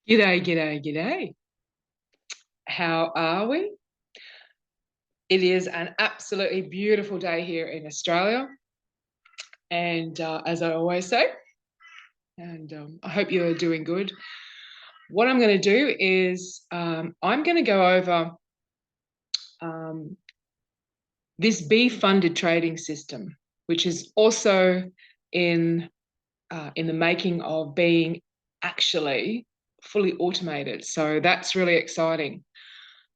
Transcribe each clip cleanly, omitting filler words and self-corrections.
G'day, g'day, g'day. How are we? It is an absolutely beautiful day here in Australia. And as I always say, and I hope you're doing good. What I'm going to do is I'm going to go over um, this bee-funded trading system, which is also in the making of being actually fully automated. So that's really exciting.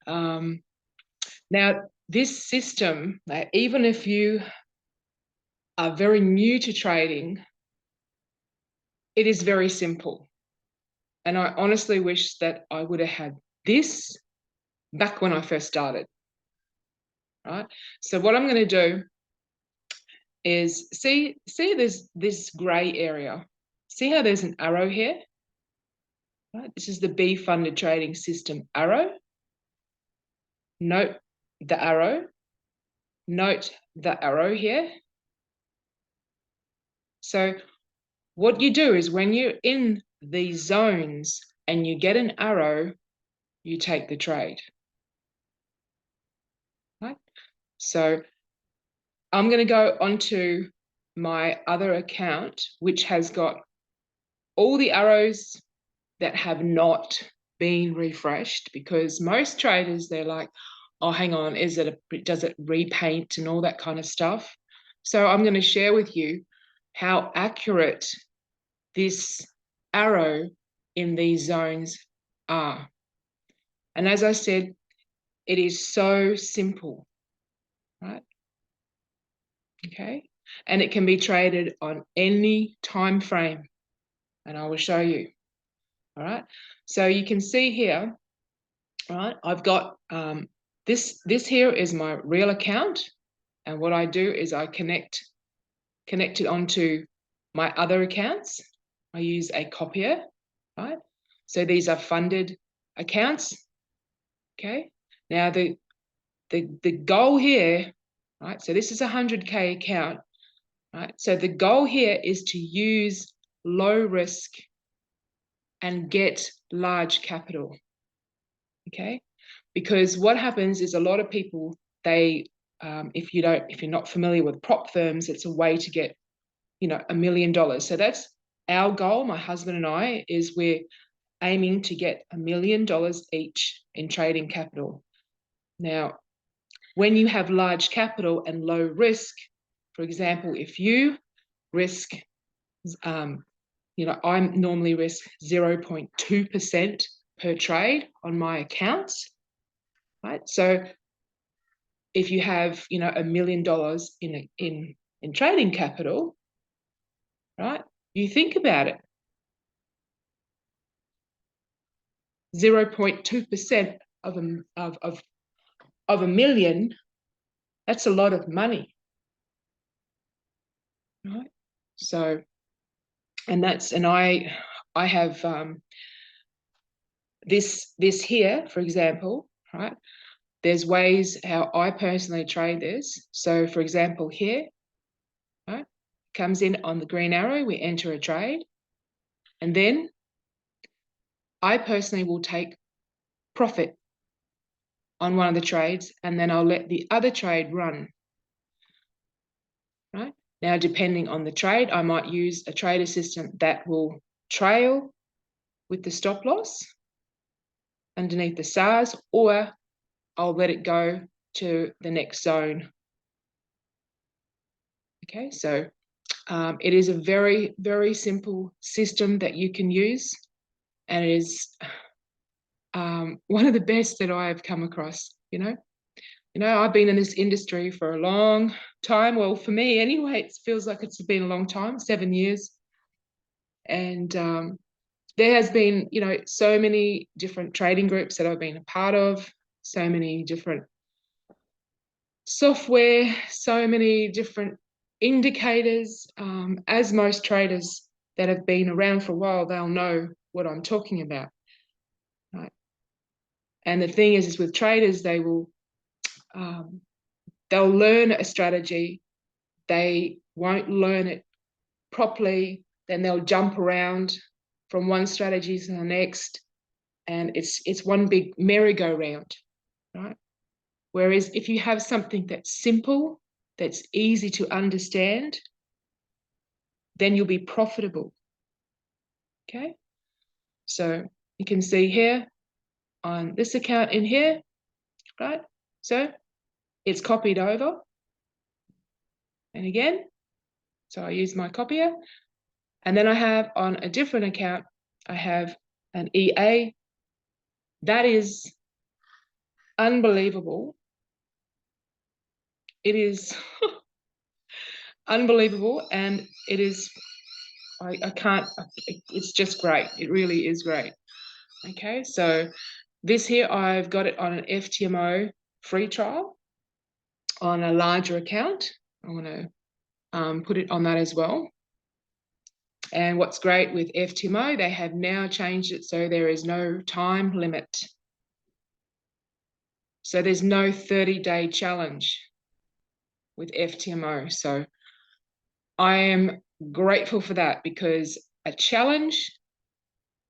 Now, this system, even if you are very new to trading, it is very simple. And I honestly wish that I would have had this back when I first started. Right. So what I'm going to do is see there's this gray area. See how there's an arrow here? Right. This is the bee-funded trading system arrow. Note the arrow. Note the arrow here. So what you do is when you're in these zones and you get an arrow, you take the trade. Right? So I'm going to go onto my other account, which has got all the arrows that have not been refreshed, because most traders, they're like, oh, hang on, does it repaint and all that kind of stuff? So I'm going to share with you how accurate this arrow in these zones are. And as I said, it is so simple, right? Okay. And it can be traded on any time frame. And I will show you. All right. So you can see here, right, I've got this here is my real account. And what I do is I connect it onto my other accounts. I use a copier, right? So these are funded accounts. Okay. Now the goal here, right? So this is a 100K account, right? So the goal here is to use low risk and get large capital. Okay. Because what happens is a lot of people, they if you're not familiar with prop firms, it's a way to get, $1 million. So that's our goal. My husband and I is we're aiming to get $1 million each in trading capital. Now, when you have large capital and low risk, for example, if you risk, I normally risk 0.2% per trade on my accounts, right? So if you have, $1 million in trading capital, right? You think about it. 0.2% of a million, that's a lot of money, right? So, and I have this here, for example, right? There's ways how I personally trade this. So, for example, here, right, comes in on the green arrow, we enter a trade, and then I personally will take profit on one of the trades, and then I'll let the other trade run, right? Now, depending on the trade, I might use a trade assistant that will trail with the stop loss underneath the SARS, or I'll let it go to the next zone. Okay, so it is a very, very simple system that you can use, and it is one of the best that I have come across. I've been in this industry for a long time. Well, for me anyway, it feels like it's been a long time, 7 years. And there has been, so many different trading groups that I've been a part of, so many different software, so many different indicators. As most traders that have been around for a while, they'll know what I'm talking about. Right? And the thing is with traders, they'll learn a strategy, they won't learn it properly, then they'll jump around from one strategy to the next, and it's one big merry-go-round, right? Whereas if you have something that's simple, that's easy to understand, then you'll be profitable. Okay, so you can see here on this account in here, right? So it's copied over, and again, so I use my copier, and then I have on a different account, I have an EA. That is unbelievable. It is unbelievable, and it is, I can't, it's just great. It really is great. Okay, so this here, I've got it on an FTMO free trial on a larger account. I want to put it on that as well. And what's great with FTMO, they have now changed it so there is no time limit. So there's no 30-day challenge with FTMO. So I am grateful for that, because a challenge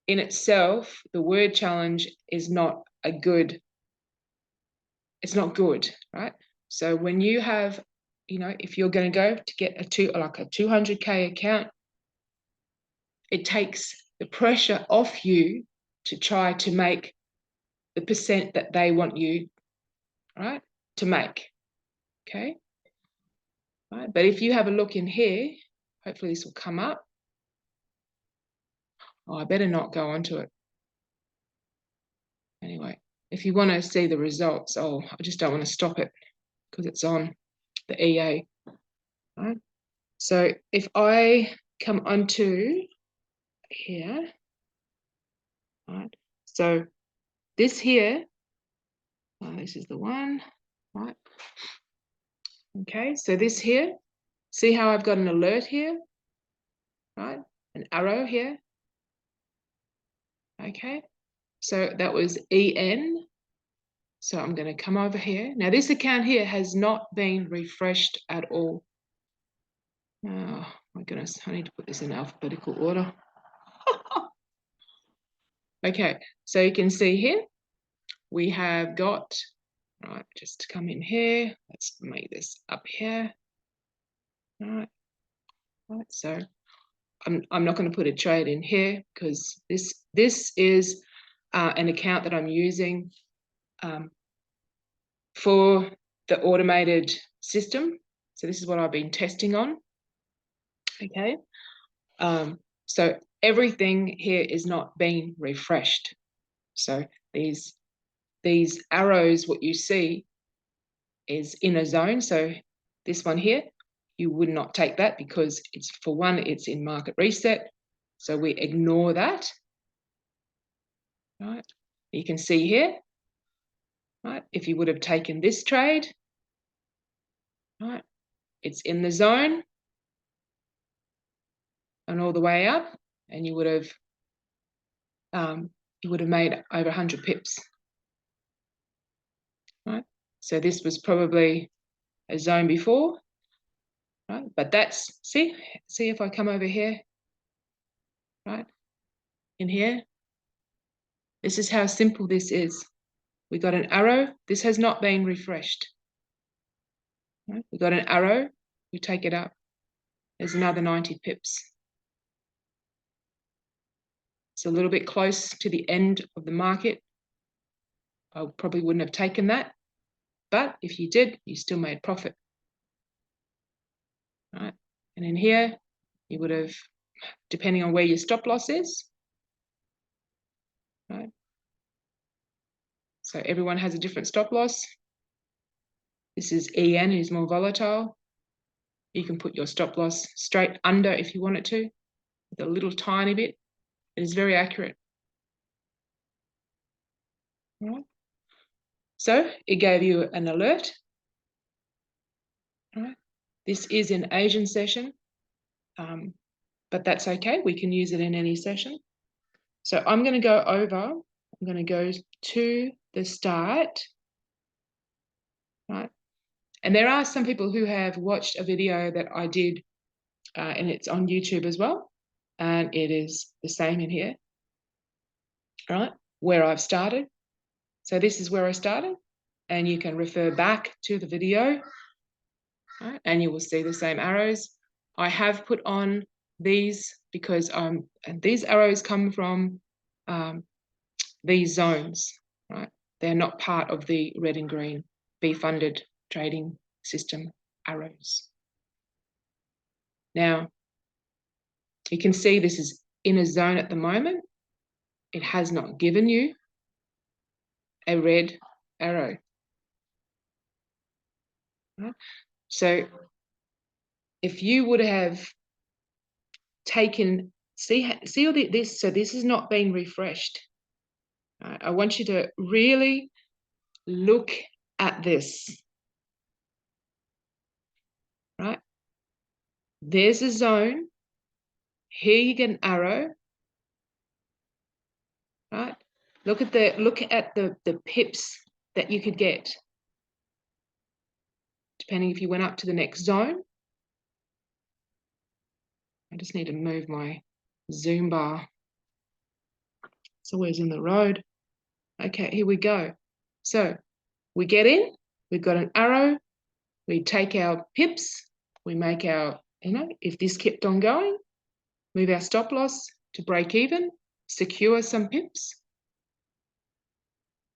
in itself, the word challenge is not a good, it's not good, right? So when you have, you know, if you're going to go to get a 200K account, it takes the pressure off you to try to make the percent that they want you, right, to make. Okay, right. But if you have a look in here, hopefully this will come up. Oh, I better not go onto it. Anyway, if you want to see the results, oh, I just don't want to stop it because it's on the EA, right? So if I come onto here, right? So this here, this is the one, right? Okay, so this here, see how I've got an alert here, right? An arrow here. Okay, so that was EN. So I'm going to come over here. Now this account here has not been refreshed at all. Oh my goodness, I need to put this in alphabetical order. Okay, so you can see here, we have got, right, just come in here. Let's make this up here. Right, so I'm not going to put a trade in here because this is an account that I'm using for the automated system. So this is what I've been testing on. Okay, so everything here is not being refreshed. So these arrows, what you see is in a zone. So this one here, you would not take that because it's, for one, it's in market reset. So we ignore that. Right, you can see here, right, if you would have taken this trade, right, it's in the zone and all the way up, and you would have made over 100 pips, right? So this was probably a zone before, right? But that's, see if I come over here, right, in here, this is how simple this is. We got an arrow. This has not been refreshed. Right? We got an arrow. We take it up. There's another 90 pips. It's a little bit close to the end of the market. I probably wouldn't have taken that. But if you did, you still made profit. Right? And in here, you would have, depending on where your stop loss is, right? So everyone has a different stop loss. This is EN, is more volatile. You can put your stop loss straight under if you want it to, with a little tiny bit. It is very accurate. All right. So it gave you an alert. All right. This is an Asian session, but that's okay. We can use it in any session. So I'm going to go over, I'm going to go to the start, right? And there are some people who have watched a video that I did, and it's on YouTube as well. And it is the same in here, right? where I've started. So this is where I started, and you can refer back to the video, right, and you will see the same arrows. I have put on these because and these arrows come from these zones, right? They're not part of the red and green B-funded trading system arrows. Now, you can see this is in a zone at the moment. It has not given you a red arrow. Right? So if you would have taken, see all this, so this is not being refreshed. Right? I want you to really look at this. Right? There's a zone. Here you get an arrow. Right? Look at the pips that you could get, depending if you went up to the next zone. I just need to move my zoom bar. It's always in the road. Okay, here we go. So we get in, we've got an arrow, we take our pips, we make our, if this kept on going, move our stop loss to break even, secure some pips.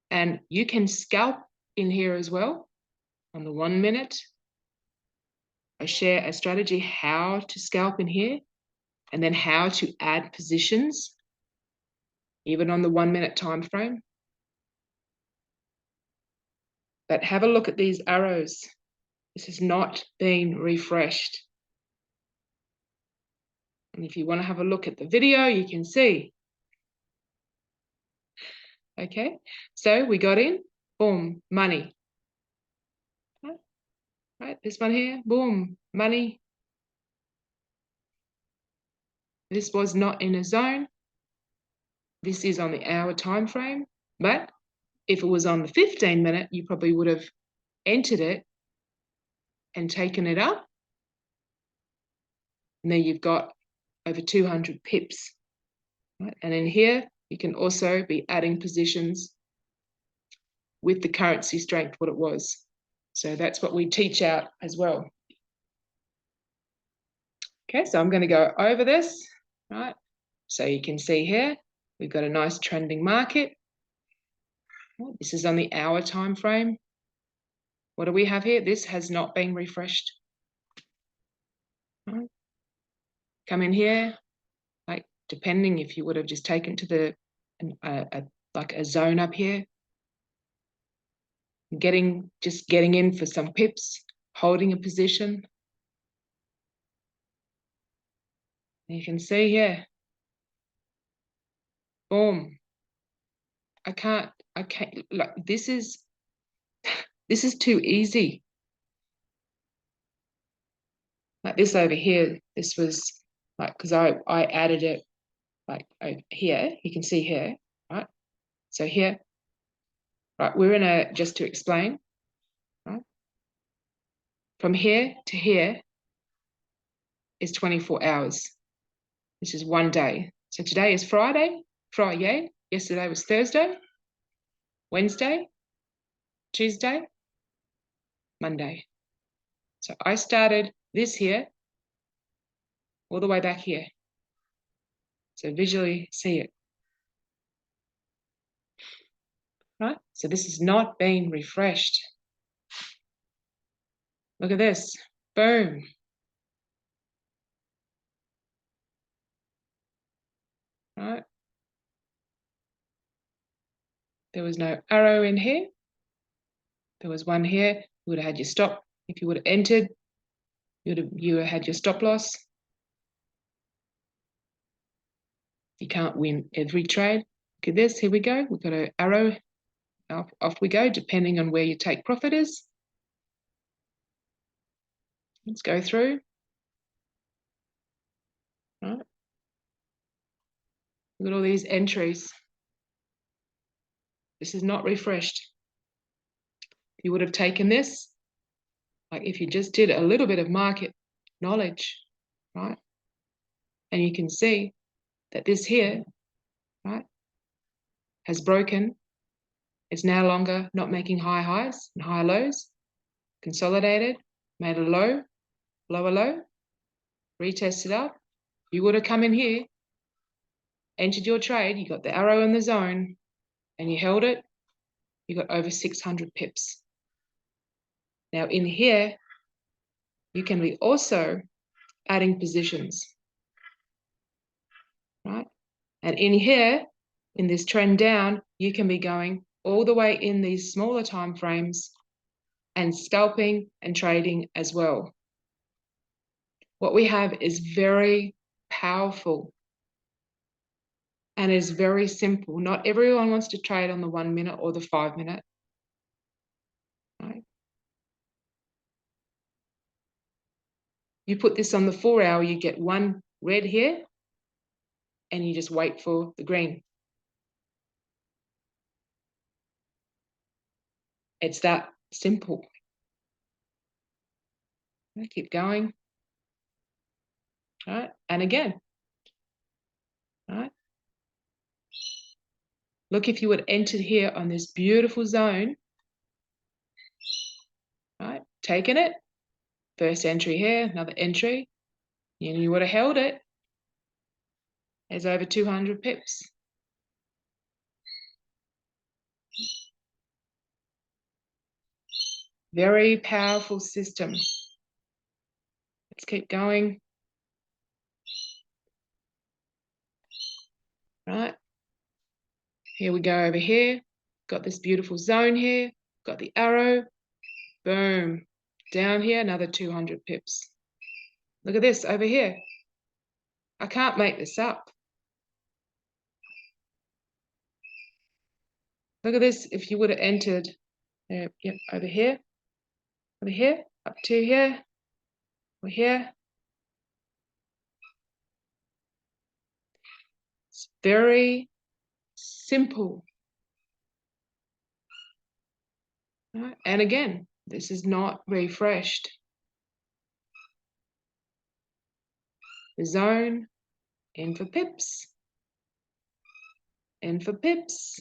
And you can scalp in here as well. On the 1 minute, I share a strategy how to scalp in here, and then how to add positions, even on the 1 minute time frame. But have a look at these arrows. This has not been refreshed. And if you want to have a look at the video, you can see. Okay, so we got in, boom, money. Right, this one here, boom, money. This was not in a zone. This is on the hour time frame. But if it was on the 15 minute, you probably would have entered it and taken it up. And then you've got over 200 pips. Right? And in here, you can also be adding positions with the currency strength, what it was. So that's what we teach out as well. Okay, so I'm going to go over this, right? So you can see here, we've got a nice trending market. This is on the hour time frame. What do we have here? This has not been refreshed. Right? Come in here, like depending if you would have just taken to the like a zone up here, just getting in for some pips, holding a position. You can see here, boom. I can't, like this is too easy. Like this over here, this was like, because I added it like here, you can see here, right? So here, right, we're in a, just to explain, right? From here to here is 24 hours. This is one day. So today is Friday, yesterday was Thursday, Wednesday, Tuesday, Monday. So I started this here all the way back here. So visually see it. Right? So this has not been refreshed. Look at this. Boom. Right? There was no arrow in here. There was one here. You would have had your stop. If you would have entered, you would have had your stop loss. You can't win every trade. Look at this. Here we go. We've got an arrow. Off we go, depending on where your take profit is. Let's go through. Right. Look at all these entries. This is not refreshed. You would have taken this, like if you just did a little bit of market knowledge, right? And you can see that this here, right, has broken. It's no longer not making high highs and high lows. Consolidated, made a low, lower low, retested up. You would have come in here, entered your trade, you got the arrow in the zone, and you held it, you got over 600 pips. Now in here, you can be also adding positions, right? And in here, in this trend down, you can be going all the way in these smaller time frames and scalping and trading as well. What we have is very powerful and is very simple. Not everyone wants to trade on the 1 minute or the 5 minute. Right? You put this on the 4 hour, you get one red here, and you just wait for the green. It's that simple. Keep going. All right, and again. All right. Look, if you would entered here on this beautiful zone, right? Taken it, first entry here, another entry, and you would have held it. There's over 200 pips. Very powerful system. Let's keep going. Right. Here we go over here. Got this beautiful zone here. Got the arrow. Boom. Down here, another 200 pips. Look at this over here. I can't make this up. Look at this. If you would have entered, yep, over here, up to here, over here. It's very simple. Right? And again, this is not refreshed. The zone, in for pips, in for pips.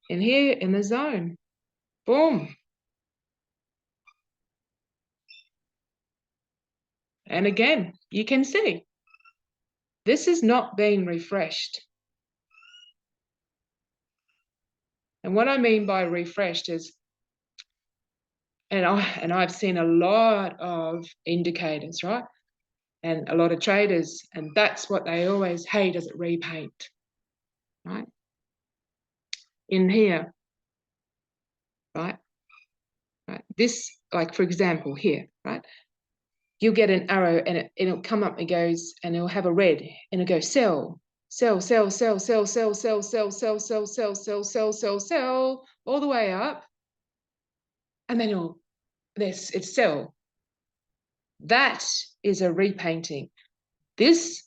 In here, in the zone, boom. And again, you can see, this is not being refreshed. And what I mean by refreshed is, and I've seen a lot of indicators, right? And a lot of traders, and that's what they always, hey, does it repaint, right? In here, right? This, like for example, here, right? You'll get an arrow and it'll come up, it goes, and it'll have a red, and it'll go sell, sell, sell, sell, sell, sell, sell, sell, sell, sell, sell, sell, sell, sell, sell, all the way up, and then it's sell. That is a repainting. This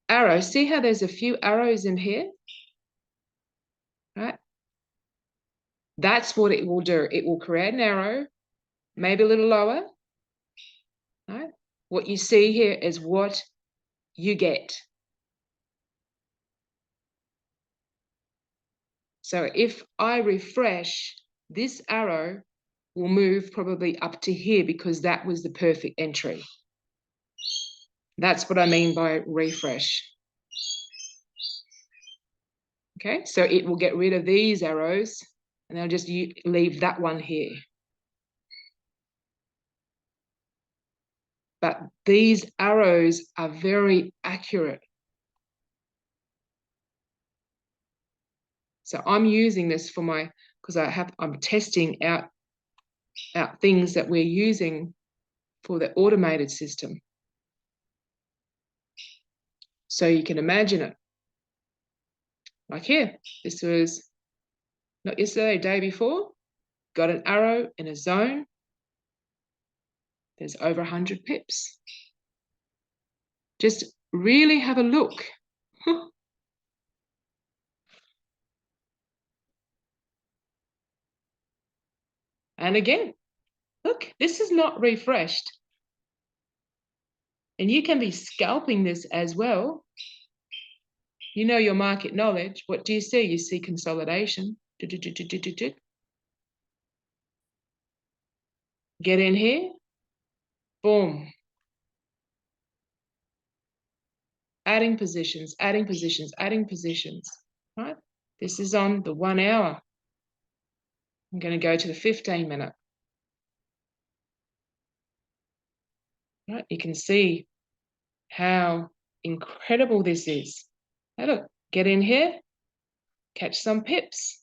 arrow, see how there's a few arrows in here, right? That's what it will do. It will create an arrow, maybe a little lower, right? What you see here is what you get. So if I refresh, this arrow will move probably up to here because that was the perfect entry. That's what I mean by refresh. Okay, so it will get rid of these arrows and I'll just leave that one here. But these arrows are very accurate. So I'm using this for my, because I'm testing out things that we're using for the automated system. So you can imagine it. Like here, this was not yesterday, day before, got an arrow in a zone. There's over 100 pips. Just really have a look. And again, look, this is not refreshed. And you can be scalping this as well. you know your market knowledge, what do you see? You see consolidation. Get in here, boom. Adding positions, adding positions, adding positions, right? This is on the 1 hour. I'm going to go to the 15-minute. Right? You can see how incredible this is. Hey, look, get in here, catch some pips.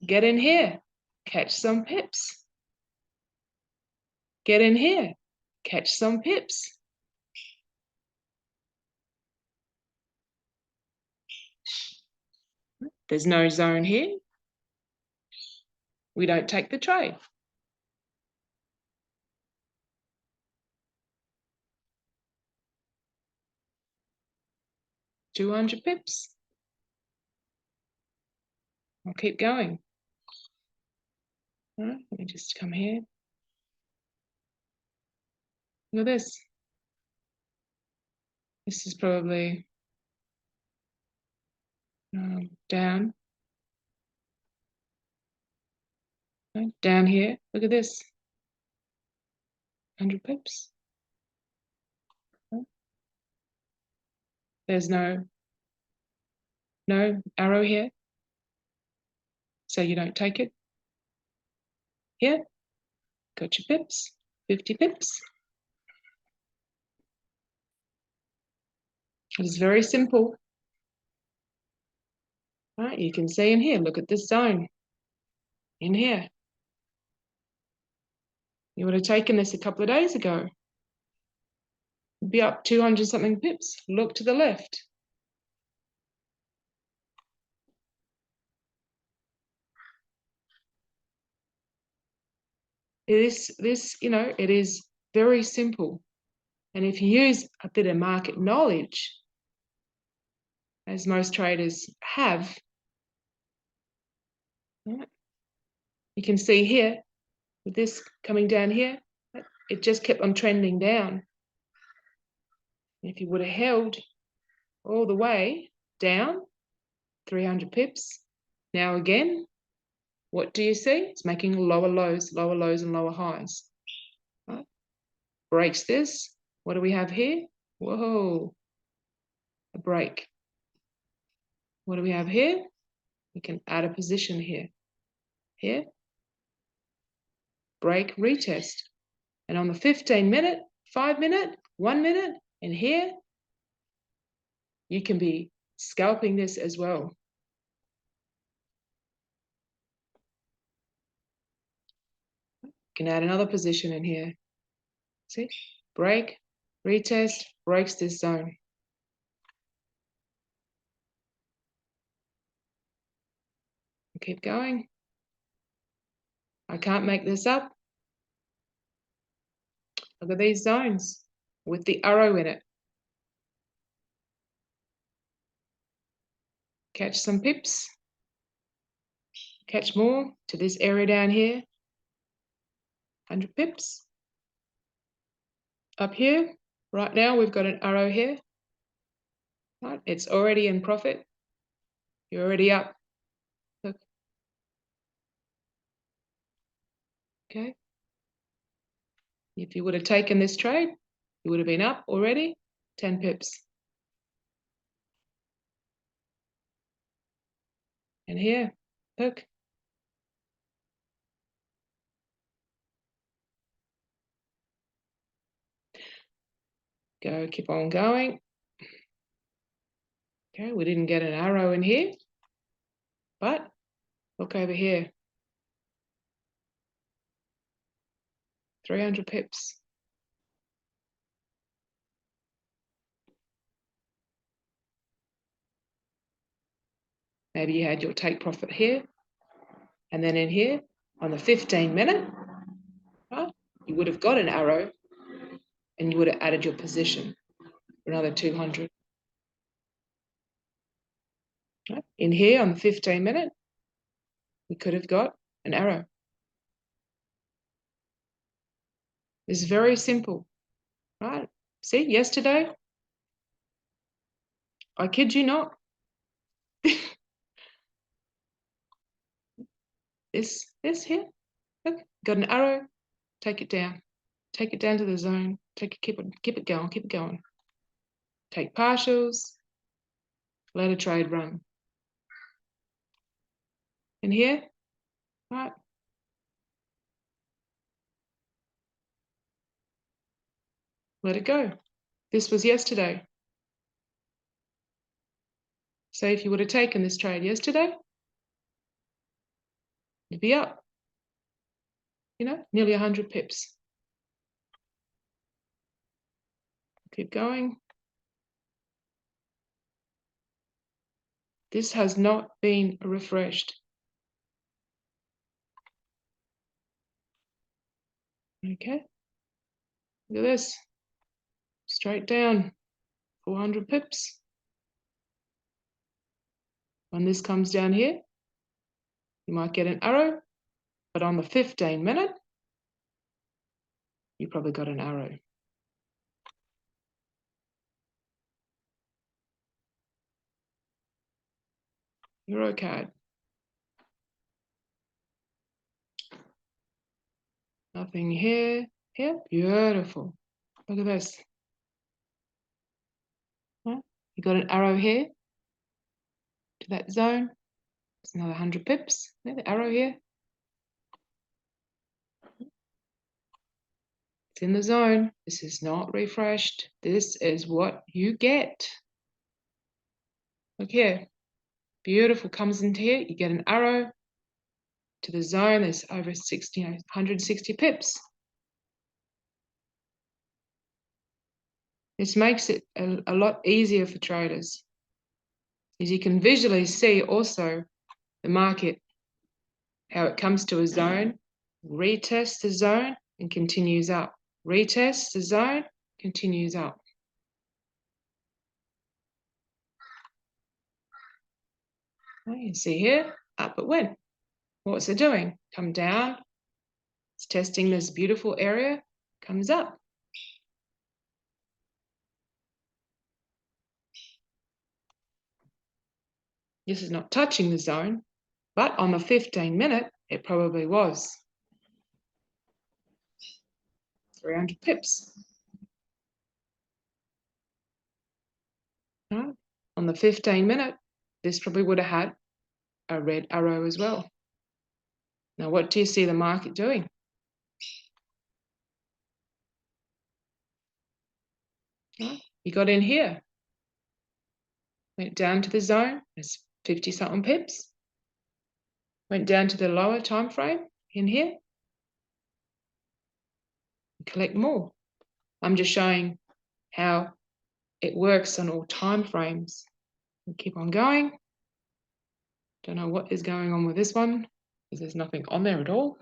Get in here, catch some pips. Get in here, catch some pips. There's no zone here. We don't take the trade. $200 pips. I'll keep going. All right, let me just come here. Look at this. This is probably down. Okay, down here. Look at this. 100 pips. Okay. There's no arrow here, so you don't take it. Here, got your pips, 50 pips. It's very simple. All right, you can see in here, look at this zone. In here. You would have taken this a couple of days ago. You'd be up 200 something pips. Look to the left. It is very simple. And if you use a bit of market knowledge, as most traders have, you can see here, with this coming down here, it just kept on trending down. If you would have held all the way down, 300 pips, now again, what do you see? It's making lower lows and lower highs. Right? Breaks this. What do we have here? Whoa, a break. What do we have here? We can add a position here. Here, break, retest. And on the 15-minute, 5-minute, 1 minute, and here, you can be scalping this as well. You can add another position in here. See, break, retest, breaks this zone. Keep going. I can't make this up. Look at these zones with the arrow in it. Catch some pips. Catch more to this area down here. 100 pips. Up here, right now, we've got an arrow here. Right, it's already in profit. You're already up. Look. Okay. If you would have taken this trade, you would have been up already 10 pips. And here, look. Go, keep on going. Okay, we didn't get an arrow in here, but look over here. 300 pips. Maybe you had your take profit here, and then in here, on the 15-minute, right, you would have got an arrow, and you would have added your position for another 200. Right? In here, on the 15-minute, we could have got an arrow. It's very simple, right? See, yesterday, I kid you not. This here, look, got an arrow, take it down to the zone, keep it going. Take partials, let a trade run. And here, right, let it go. This was yesterday. So if you would have taken this trade yesterday, you'd be up, you know, nearly 100 pips. Keep going. This has not been refreshed. Okay, look at this. Straight down, 400 pips. When this comes down here, you might get an arrow, but on the 15-minute, you probably got an arrow. Eurocard. Nothing here. Here, beautiful. Look at this. Right? You got an arrow here to that zone. It's another 100 pips. Yeah, the arrow here. It's in the zone. This is not refreshed. This is what you get. Look here. Beautiful. Comes into here. You get an arrow to the zone. There's over 160 pips. This makes it a lot easier for traders. As you can visually see also the market, how it comes to a zone, retests the zone and continues up. Retests the zone, continues up. Well, you can see here, up it went. What's it doing? Come down. It's testing this beautiful area, comes up. This is not touching the zone, but on the 15-minute, it probably was. 300 pips. Right? On the 15-minute, this probably would have had a red arrow as well. Now, what do you see the market doing? Right? You got in here, went down to the zone, there's 50-something pips, went down to the lower time frame in here, collect more. I'm just showing how it works on all time frames. We'll keep on going. Don't know what is going on with this one, because there's nothing on there at all.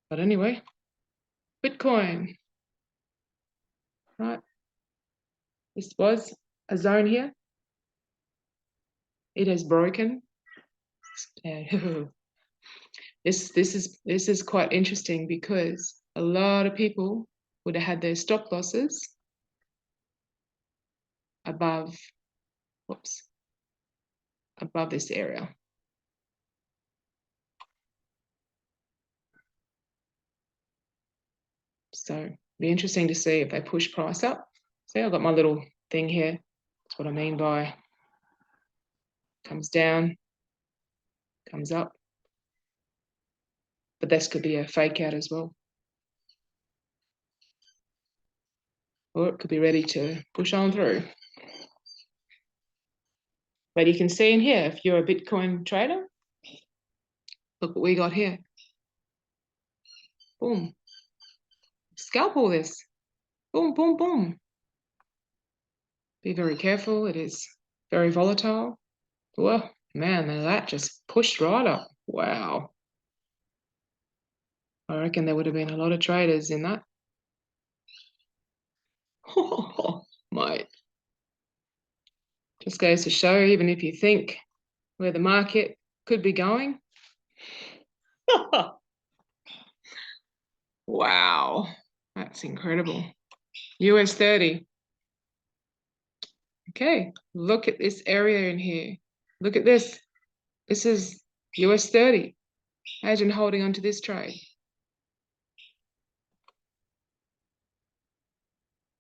But anyway, Bitcoin, right? This was a zone here. It has broken. This is quite interesting because a lot of people would have had their stop losses above, whoops, above this area. So be interesting to see if they push price up. See, I've got my little thing here. That's what I mean by comes down, comes up. But this could be a fake out as well. Or it could be ready to push on through. But you can see in here, if you're a Bitcoin trader, look what we got here. Boom. Scalp all this. Boom, boom, boom. Be very careful. It is very volatile. Well, man, that just pushed right up. Wow. I reckon there would have been a lot of traders in that. Oh, mate. Just goes to show, even if you think where the market could be going. Wow, that's incredible. US 30. Okay, look at this area in here. Look at this. This is US 30. Imagine holding onto this trade.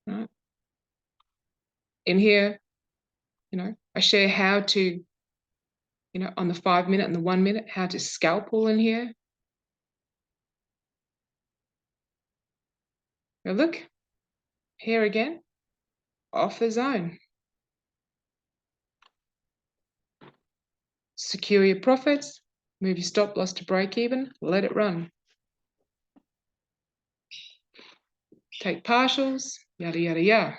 Right. In here, I share how to, on the 5 minute and the 1 minute, how to scalpel in here. Now look, here again, off the zone. Secure your profits, move your stop loss to break even, let it run. Take partials, yada, yada, yada.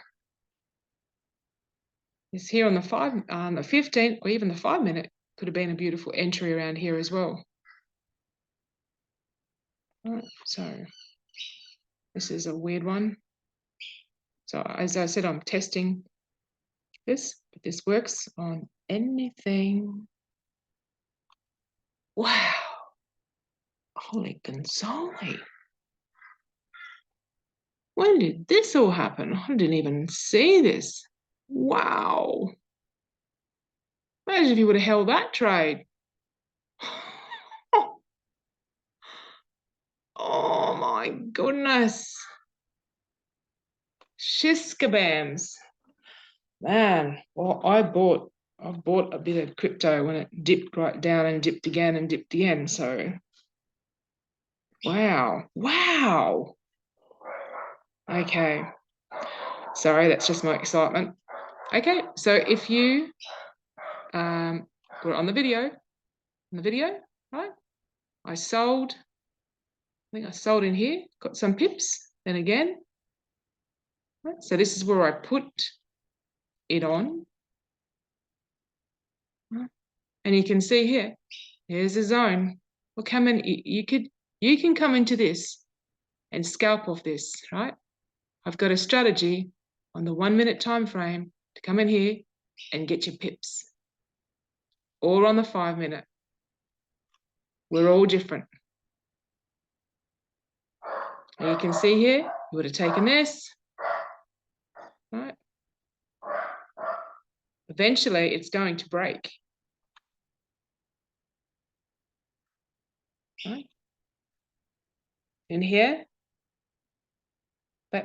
This here on the 15 or even the 5 minute could have been a beautiful entry around here as well. Right, so this is a weird one. So as I said, I'm testing this, but this works on anything. Wow. Holy Gonzoli. When did this all happen? I didn't even see this. Wow. Imagine if you would have held that trade. Oh my goodness. Shiskabams. Man, well, I bought a bit of crypto when it dipped right down and dipped again and dipped again. So wow. Okay. Sorry, that's just my excitement. Okay, so if you were on the video, right? I think I sold in here, got some pips, then again. Right? So this is where I put it on. Right? And you can see here, here's a zone. Well, come in, you can come into this and scalp off this, right? I've got a strategy on the 1 minute time frame to come in here and get your pips. Or on the 5 minute. We're all different. And you can see here, you would have taken this, right? Eventually, it's going to break. Right? In here,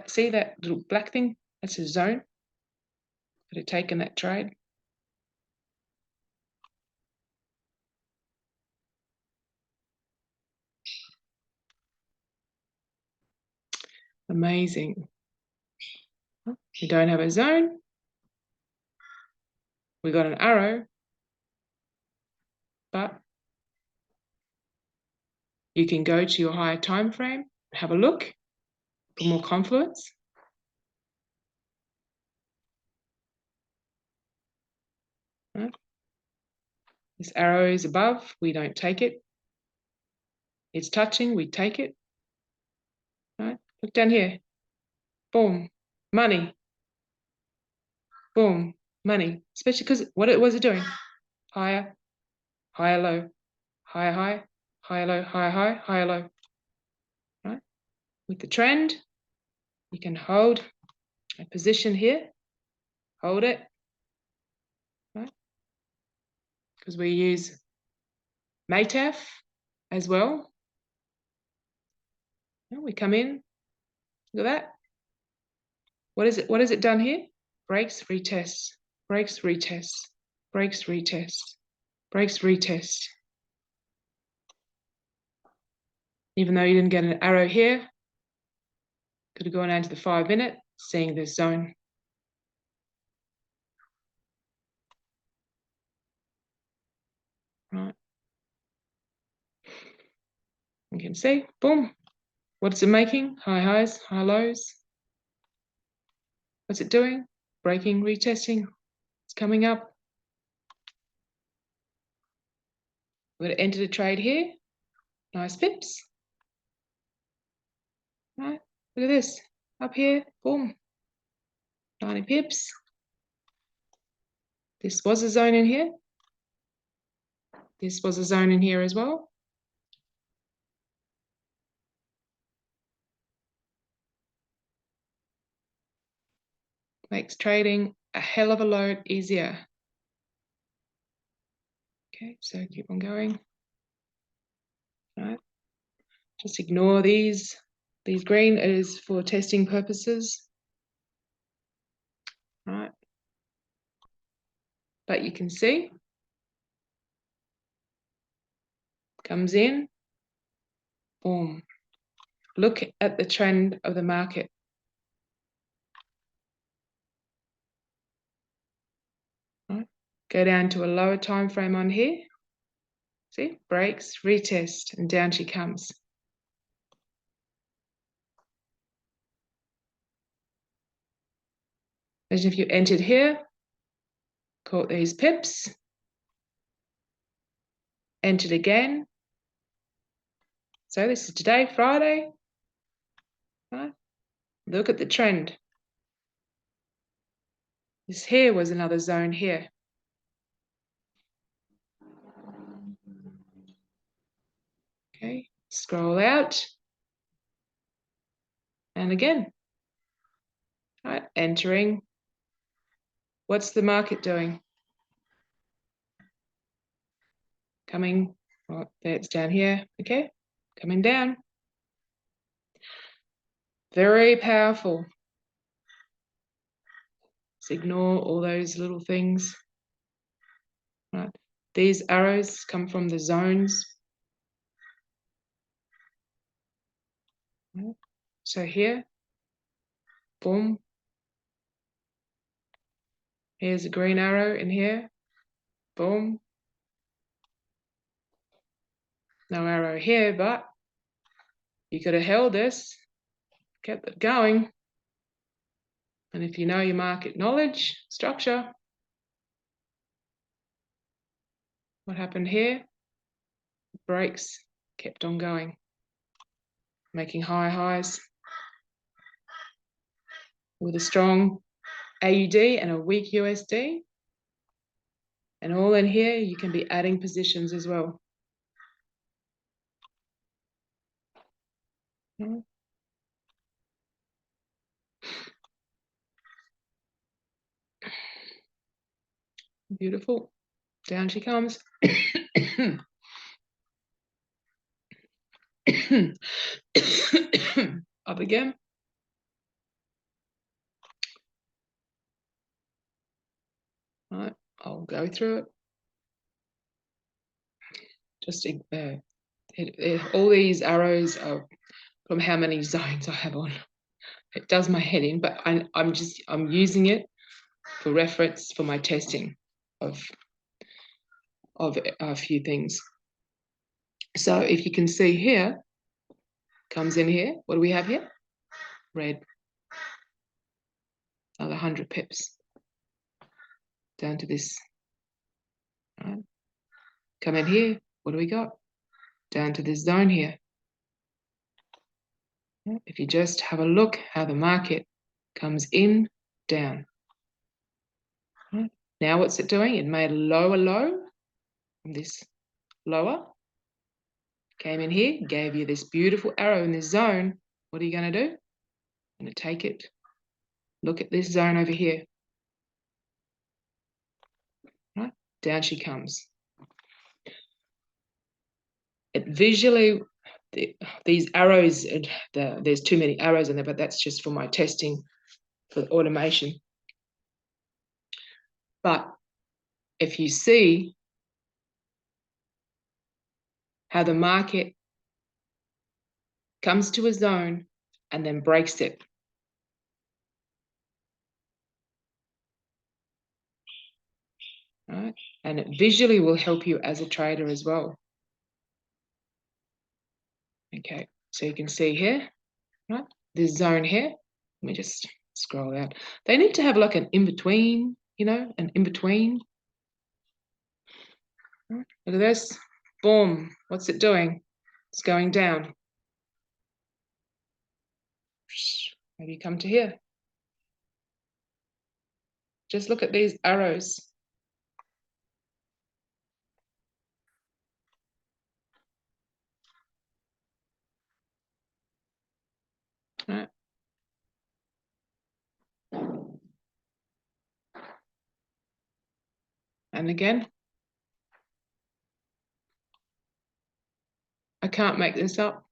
see that little black thing? That's a zone. Could have taken that trade. Amazing. We don't have a zone. We got an arrow, but you can go to your higher time frame, have a look for more confluence. Right? This arrow is above, we don't take it. It's touching, we take it. Right? Look down here. Boom, money. Boom, money. Especially because what was it doing? Higher, higher, low, higher, high, higher, low, higher, high, higher, low. Right? With the trend, you can hold a position here, hold it, right? Because we use MATF as well. We come in, look at that. What is it? What has it done here? Breaks, retests, breaks, retests, breaks, retests, breaks, retests. Even though you didn't get an arrow here, could have gone down to the 5 minute, seeing this zone. Right. You can see, boom. What's it making? High highs, high lows. What's it doing? Breaking, retesting. It's coming up. We're going to enter the trade here. Nice pips. Right. Look at this. Up here, boom. 90 pips. This was a zone in here. This was a zone in here as well. makes trading a hell of a lot easier. Okay, so keep on going. All right. Just ignore these. These green is for testing purposes. All right. But you can see, comes in, boom. Look at the trend of the market. All right. Go down to a lower time frame on here. See, breaks, retest, and down she comes. Imagine if you entered here, caught these pips, entered again. So this is today, Friday. Right? Look at the trend. This here was another zone here. Okay, scroll out. And again, right, entering. What's the market doing? Coming, oh, there it's down here, okay, coming down. Very powerful. Just ignore all those little things. Right. These arrows come from the zones. Right. So here, boom. Here's a green arrow in here, boom. No arrow here, but you could have held this, kept it going. And if you know your market knowledge, structure, what happened here? Breaks, kept on going, making high highs with a strong AUD and a weak USD. And all in here, you can be adding positions as well. Beautiful. Down she comes. Up again. All right, I'll go through it. Just all these arrows are from how many zones I have on. It does my head in, but I'm using it for reference for my testing of a few things. So if you can see here, comes in here. What do we have here? Red. Another 100 pips. Down to this. All right. Come in here. What do we got? Down to this zone here. If you just have a look how the market comes in, down. Right. Now what's it doing? It made a lower low from this lower. Came in here, gave you this beautiful arrow in this zone. What are you going to do? I'm going to take it. Look at this zone over here. Right? Down she comes. It visually, these arrows, there's too many arrows in there, but that's just for my testing for automation. But if you see how the market comes to a zone and then breaks it. Right? And it visually will help you as a trader as well. Okay, so you can see here, right? This zone here. Let me just scroll out. They need to have like an in-between, you know, an in-between. Right? Look at this. Boom. What's it doing? It's going down. Maybe come to here. Just look at these arrows. Right. And again. I can't make this up.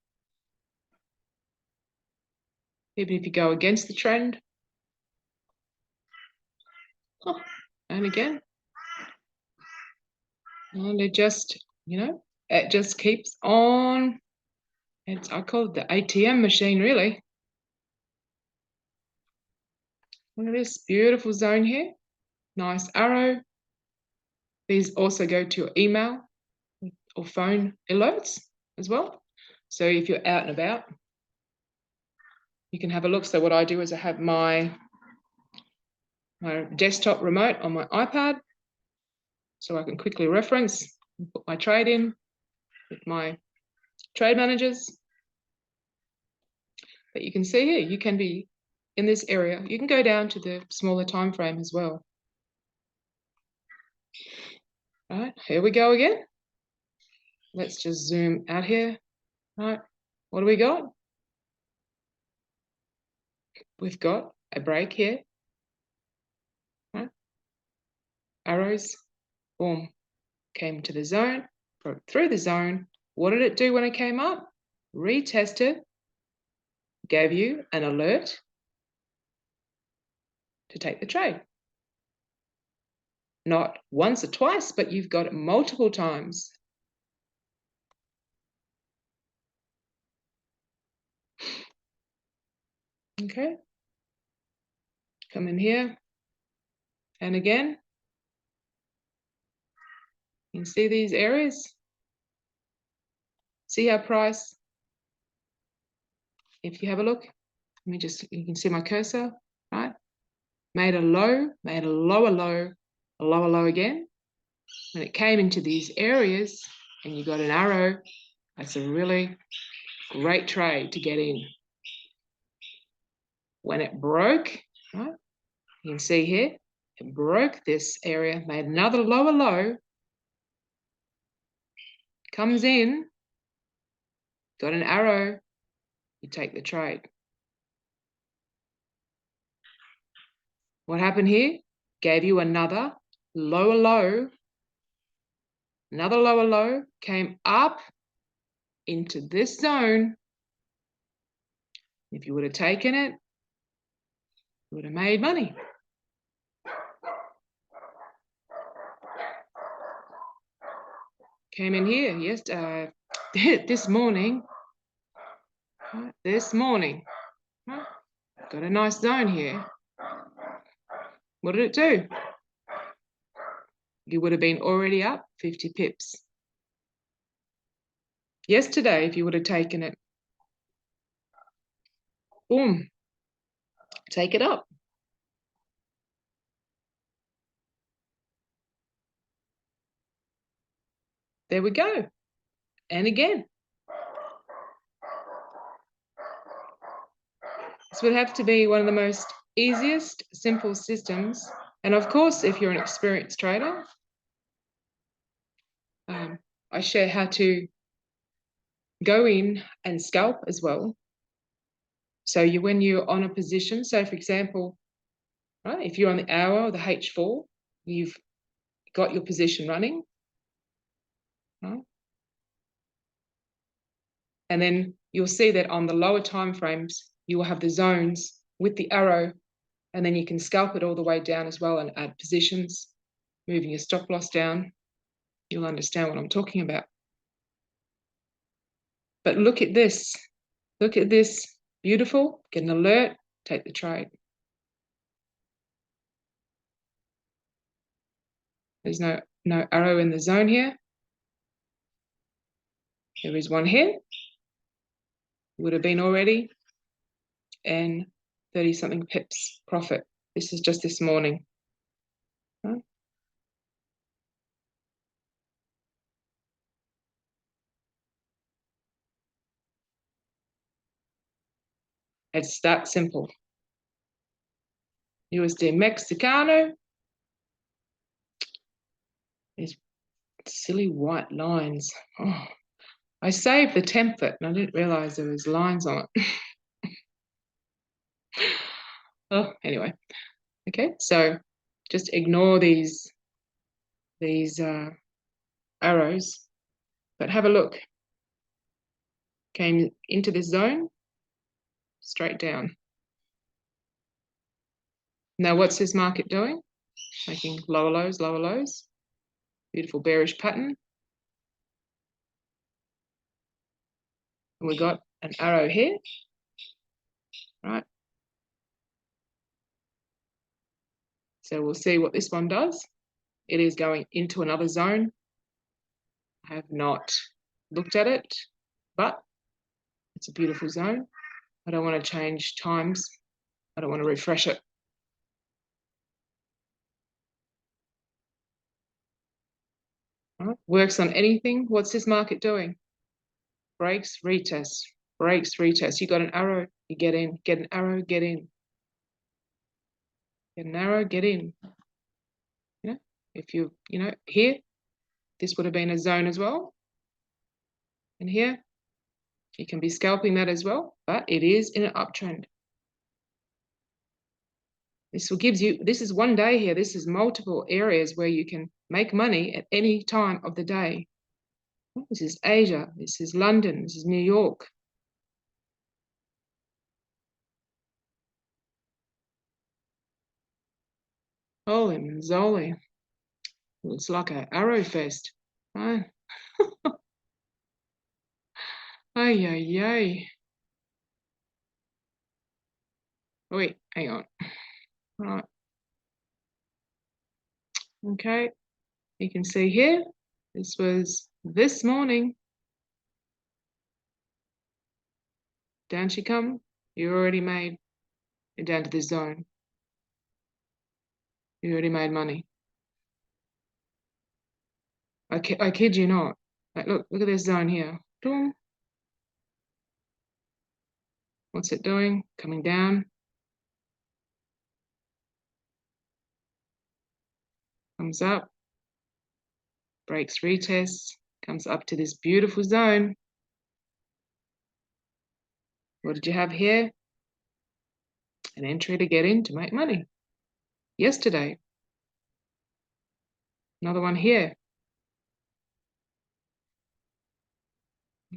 Even if you go against the trend. Oh, and again. And it just, it just keeps on. I call it the ATM machine, really. Look at this beautiful zone here. Nice arrow. These also go to your email or phone alerts as well. So if you're out and about, you can have a look. So what I do is I have my desktop remote on my iPad, so I can quickly reference and put my trade in with my trade managers. But you can see here, you can be in this area. You can go down to the smaller time frame as well. All right, here we go again. Let's just zoom out here. All right, what do we got? We've got a break here. All right. Arrows, boom, came to the zone, broke through the zone. What did it do when it came up? Retested, gave you an alert to take the trade. Not once or twice, but you've got it multiple times. Okay. Come in here. And again, you can see these areas. See our price. If you have a look, you can see my cursor, right? Made a low, made a lower low, a lower low again. When it came into these areas and you got an arrow, that's a really great trade to get in. When it broke, right? You can see here, it broke this area, made another lower low, comes in, got an arrow, you take the trade. What happened here? Gave you another lower low, another lower low, came up into this zone. If you would have taken it, you would have made money. Came in here, yes, this morning. This morning, got a nice zone here. What did it do? You would have been already up 50 pips. Yesterday, if you would have taken it, boom, take it up. There we go. And again. This would have to be one of the most easiest, simple systems. And of course, if you're an experienced trader, I share how to go in and scalp as well. So when you're on a position, so for example, right, if you're on the hour or the H4, you've got your position running, right? And then you'll see that on the lower time frames, you will have the zones with the arrow, and then you can scalp it all the way down as well and add positions, moving your stop loss down. You'll understand what I'm talking about. But look at this. Look at this. Beautiful. Get an alert. Take the trade. There's no arrow in the zone here. There is one here. Would have been already. And 30-something pips profit. This is just this morning. Right? It's that simple. USD Mexicano. These silly white lines. Oh, I saved the template and I didn't realize there was lines on it. Oh, anyway. Okay, so just ignore these these arrows, but have a look. Came into this zone, straight down. Now what's this market doing? Making lower lows, lower lows. Beautiful bearish pattern. And we got an arrow here, right? So we'll see what this one does. It is going into another zone. I have not looked at it, but it's a beautiful zone. I don't want to change times. I don't want to refresh it. Right. Works on anything. What's this market doing? Breaks, retest, breaks, retest. You got an arrow, you get in. Get an arrow, get in. Get an arrow, get in. You know, if you know, here, this would have been a zone as well. And here, you can be scalping that as well, but it is in an uptrend. This will gives you, this is one day here. This is multiple areas where you can make money at any time of the day. This is Asia, this is London, this is New York. Holy moly. Looks like an arrow fest. Oh. Ay, ay, ay. Wait, hang on. Right. Okay. You can see here, this was this morning. Down she come. You already made it down to this zone. You already made money. I kid you not. Like, look at this zone here. Boom. What's it doing? Coming down. Comes up. Breaks, retests. Comes up to this beautiful zone. What did you have here? An entry to get in to make money. Yesterday. Another one here.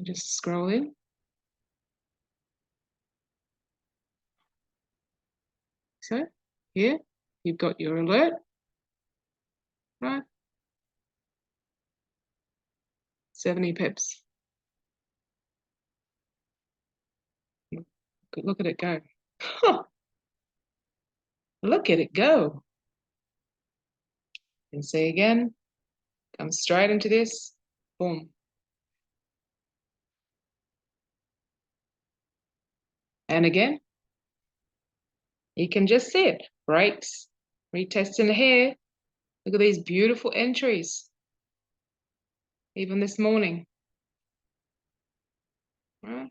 Just scroll in. So here you've got your alert, right? 70 pips. Look at it go. Look at it go. And see again, comes straight into this, boom. And again, you can just see it, breaks, retesting here. Look at these beautiful entries, even this morning. Right?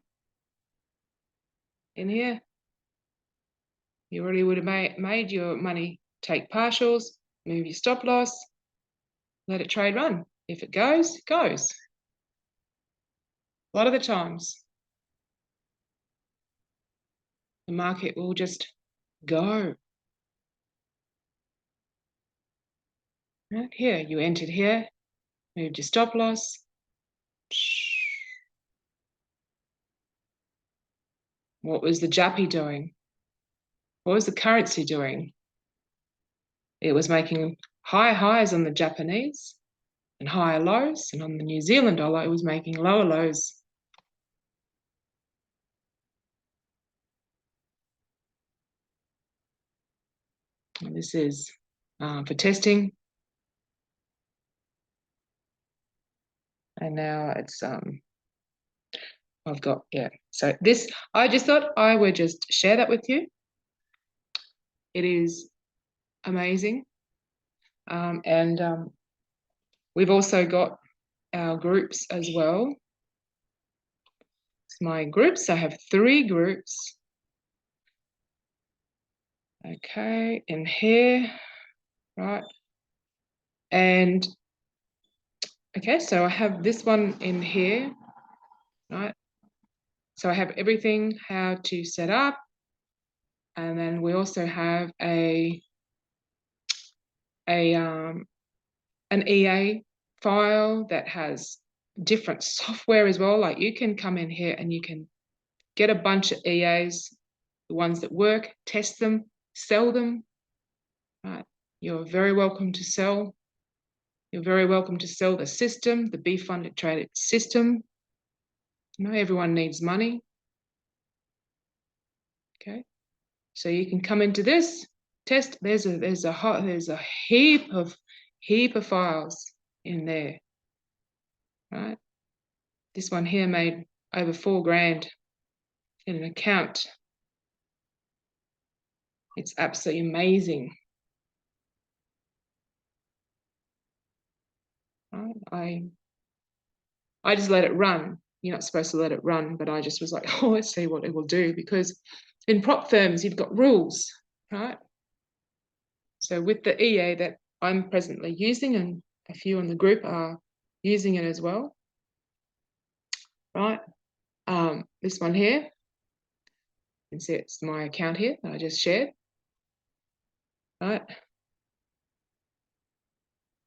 In here, you already would have made your money. Take partials, move your stop loss, let it trade run. If it goes, it goes. A lot of the times, the market will just go. Right here, you entered here, moved your stop loss. What was the Jappy doing? What was the currency doing? It was making high highs on the Japanese and higher lows, and on the New Zealand dollar, it was making lower lows. And this is for testing. And now it's, I've got, yeah. So this, I just thought I would just share that with you. It is amazing. We've also got our groups as well. It's my groups, I have 3 groups. Okay, in here, right? And okay, so I have this one in here, right? So I have everything, how to set up. And then we also have a an EA file that has different software as well. Like you can come in here and you can get a bunch of EAs, the ones that work, test them, sell them. Right? You're very welcome to sell. You're very welcome to sell the system, the Be Funded Traded system. You know, everyone needs money. Okay, so you can come into this test. There's a heap of files in there. Right, this one here made over $4,000 in an account. It's absolutely amazing. Right? I just let it run. You're not supposed to let it run, but I just was like, oh, let's see what it will do, because in prop firms you've got rules, right? So with the EA that I'm presently using, and a few in the group are using it as well, right? This one here, you can see it's my account here that I just shared, right?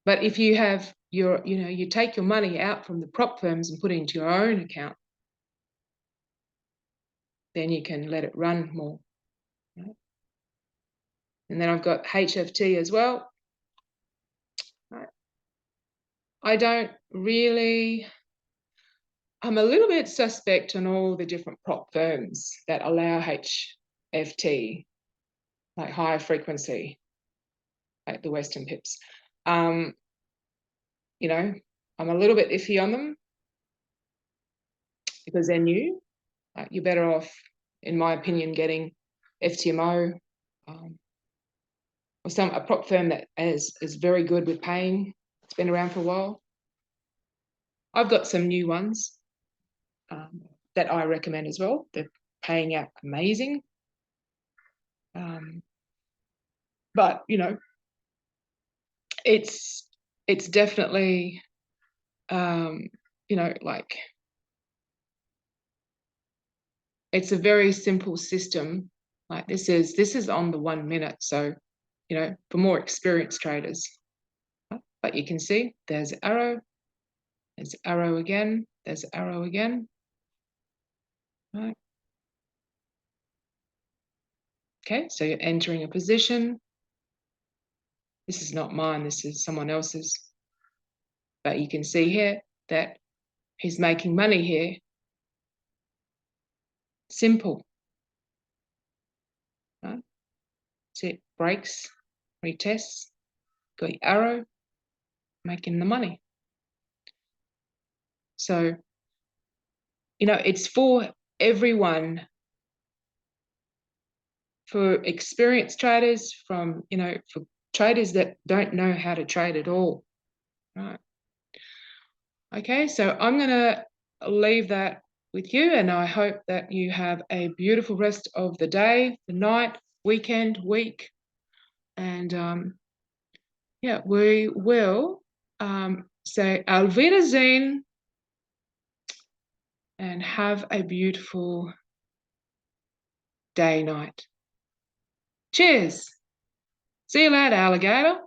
But if you have your, you take your money out from the prop firms and put it into your own account, then you can let it run more. Right? And then I've got HFT as well. Right? I'm a little bit suspect on all the different prop firms that allow HFT, like higher frequency, like the Western Pips. You know, I'm a little bit iffy on them because they're new. You're better off, in my opinion, getting FTMO or a prop firm that is very good with paying. It's been around for a while. I've got some new ones that I recommend as well. They're paying out amazing. But it's definitely like it's a very simple system. Like this is on the 1 minute, so for more experienced traders. But you can see there's arrow, there's arrow again, there's arrow again. Right. Okay, so you're entering a position. This is not mine, this is someone else's. But you can see here that he's making money here. Simple. Right? See, it breaks, retests, got your arrow, making the money. So, it's for everyone, for experienced traders, for traders that don't know how to trade at all. Right. Okay, so I'm going to leave that with you, and I hope that you have a beautiful rest of the day, the night, weekend, week, and yeah, we will say Auf Wiedersehen and have a beautiful day, night. Cheers. See you later, alligator.